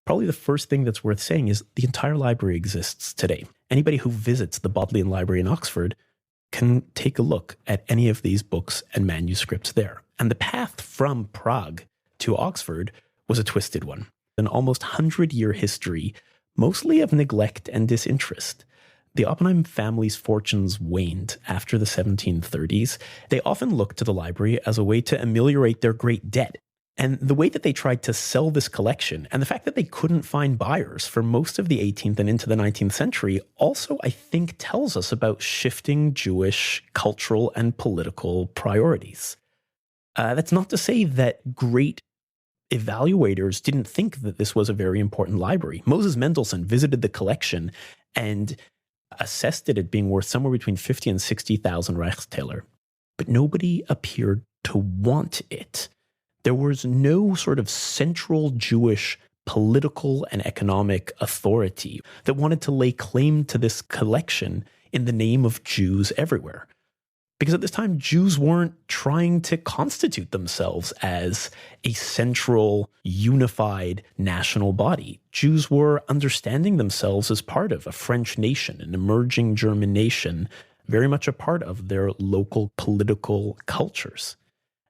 Probably the first thing that's worth saying is the entire library exists today. Anybody who visits the Bodleian Library in Oxford can take a look at any of these books and manuscripts there. And the path from Prague to Oxford was a twisted one. An almost 100-year history, mostly of neglect and disinterest. The Oppenheim family's fortunes waned after the 1730s. They often looked to the library as a way to ameliorate their great debt. And the way that they tried to sell this collection, and the fact that they couldn't find buyers for most of the 18th and into the 19th century, also, I think, tells us about shifting Jewish cultural and political priorities. That's not to say that great evaluators didn't think that this was a very important library. Moses Mendelssohn visited the collection and assessed it at being worth somewhere between 50 and 60,000 Reichstaler. But nobody appeared to want it. There was no sort of central Jewish political and economic authority that wanted to lay claim to this collection in the name of Jews everywhere. Because at this time, Jews weren't trying to constitute themselves as a central, unified national body. Jews were understanding themselves as part of a French nation, an emerging German nation, very much a part of their local political cultures.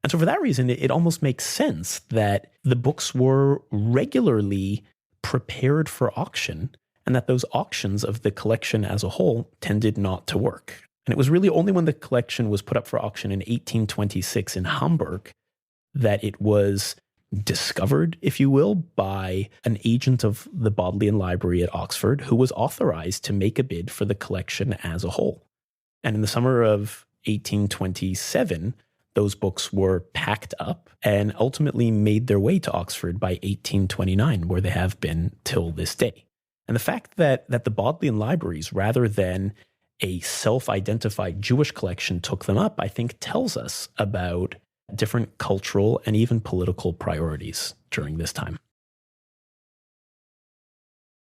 And so for that reason, it almost makes sense that the books were regularly prepared for auction and that those auctions of the collection as a whole tended not to work. And it was really only when the collection was put up for auction in 1826 in Hamburg that it was discovered, if you will, by an agent of the Bodleian Library at Oxford who was authorized to make a bid for the collection as a whole. And in the summer of 1827, those books were packed up and ultimately made their way to Oxford by 1829, where they have been till this day. And the fact that the Bodleian Libraries, rather than a self-identified Jewish collection, took them up, I think tells us about different cultural and even political priorities during this time.